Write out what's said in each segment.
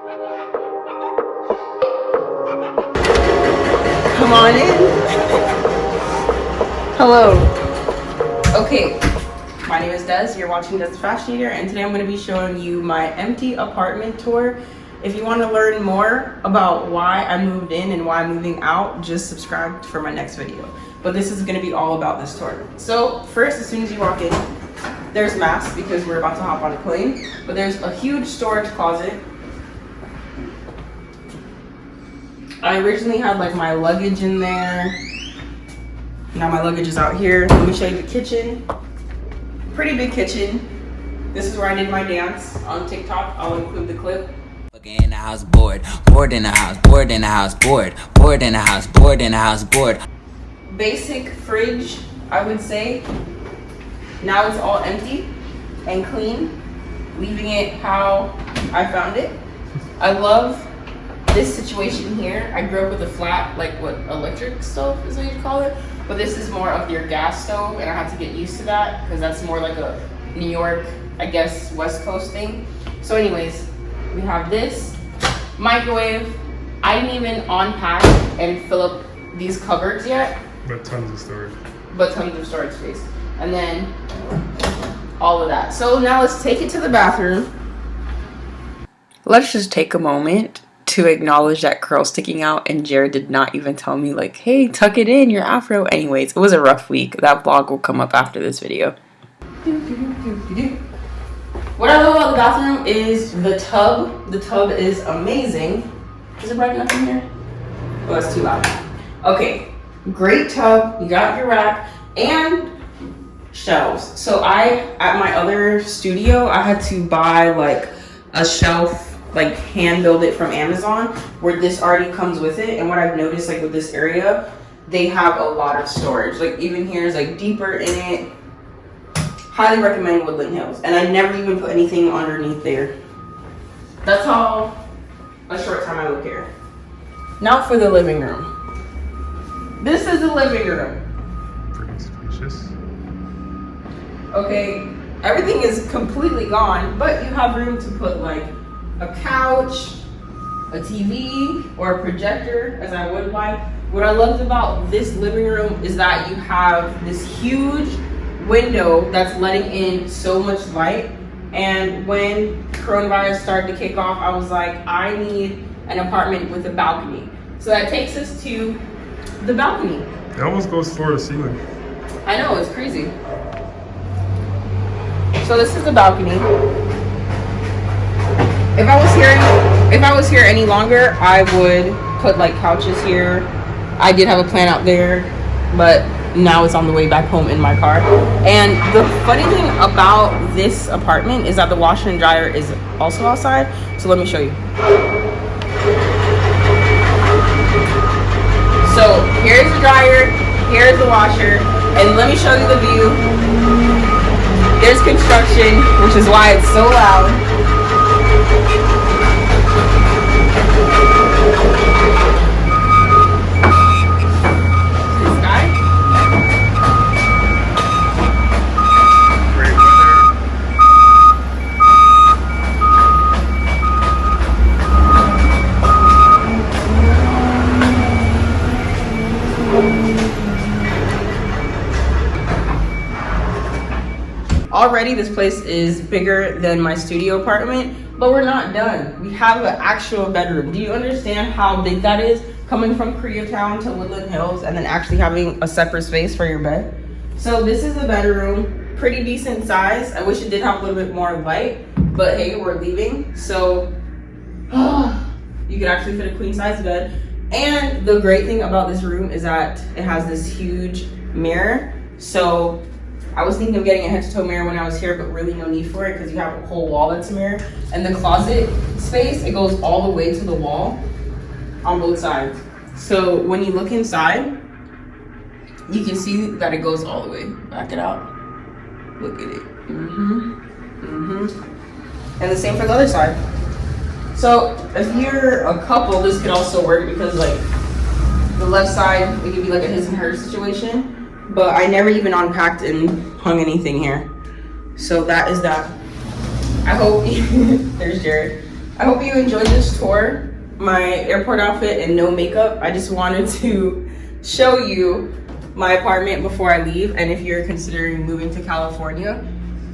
Come on in. Hello. Okay, my name is Des. You're watching Des the Fashion Eater, and today I'm going to be showing you my empty apartment tour. If you want to learn more about why I moved in and why I'm moving out, just subscribe for my next video. But this is going to be all about this tour. So first, as soon as you walk in, there's masks because we're about to hop on a plane. But there's a huge storage closet. I originally had like my luggage in there. Now my luggage is out here. Let me show you the kitchen. Pretty big kitchen. This is where I did my dance on TikTok. I'll include the clip. In the house, bored in the house, bored in the house, bored in the house, bored in the house, bored. Basic fridge, I would say. Now it's all empty and clean, leaving it how I found it. I love this situation here. I grew up with a flat, like what, electric stove is what you call it? But this is more of your gas stove, and I had to get used to that because that's more like a New York, I guess, West Coast thing. So anyways, we have this microwave. I didn't even unpack and fill up these cupboards yet. But tons of storage. But tons of storage space. And then all of that. So now let's take it to the bathroom. Let's just take a moment to acknowledge that curl sticking out, and Jared did not even tell me like, hey, tuck it in, your afro. Anyways, it was a rough week. That vlog will come up after this video. What I love about the bathroom is the tub. The tub is amazing. Is it bright enough in here? Oh, it's too loud. Okay, great tub. You got your rack and shelves. So at my other studio, I had to buy like a shelf, like hand build it from Amazon, where this already comes with it. And what I've noticed, like with this area, they have a lot of storage. Like even here is like deeper in it. Highly recommend Woodland Hills. And I never even put anything underneath there. That's how a short time I lived here. Now for the living room. This is the living room. Pretty spacious. Okay, everything is completely gone, but you have room to put like a couch, a TV, or a projector, as I would like. What I loved about this living room is that you have this huge window that's letting in so much light. And when coronavirus started to kick off, I was like, I need an apartment with a balcony. So that takes us to the balcony. It almost goes floor to ceiling. I know, it's crazy. So this is the balcony. If I was here any longer, I would put like couches here. I did have a plan out there, but now it's on the way back home in my car. And the funny thing about this apartment is that the washer and dryer is also outside. So let me show you. So here's the dryer, here's the washer, and let me show you the view. There's construction, which is why it's so loud. This guy. Great weather. Already this place is bigger than my studio apartment, but we're not done. We have an actual bedroom. Do you understand how big that is? Coming from Koreatown to Woodland Hills and then actually having a separate space for your bed. So this is the bedroom, pretty decent size. I wish it did have a little bit more light, but hey, we're leaving. So you could actually fit a queen size bed. And the great thing about this room is that it has this huge mirror. So I was thinking of getting a head to toe mirror when I was here, but really no need for it because you have a whole wall that's a mirror. And the closet space, it goes all the way to the wall on both sides. So when you look inside, you can see that it goes all the way. Back it out. Look at it. And the same for the other side. So if you're a couple, this could also work because like the left side, it could be like a his and her situation. But I never even unpacked and hung anything here. So that is that. I hope, there's Jared. I hope you enjoyed this tour. My airport outfit and no makeup. I just wanted to show you my apartment before I leave. And if you're considering moving to California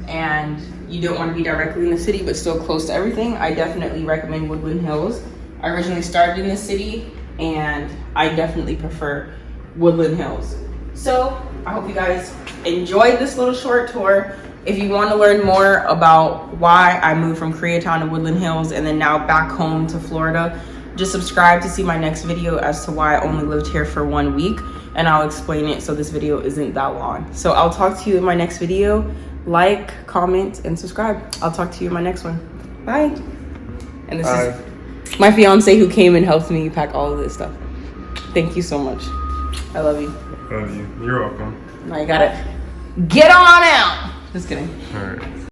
and you don't want to be directly in the city but still close to everything, I definitely recommend Woodland Hills. I originally started in the city and I definitely prefer Woodland Hills. So I hope you guys enjoyed this little short tour. If you want to learn more about why I moved from Koreatown to Woodland Hills and then now back home to Florida, just subscribe to see my next video as to why I only lived here for 1 week, and I'll explain it so this video isn't that long. So I'll talk to you in my next video. Like, comment, and subscribe. I'll talk to you in my next one. Bye. And this is my fiance who came and helped me pack all of this stuff. Thank you so much. I love you. Love you. You're welcome. Now you gotta get on out. Just kidding. All right.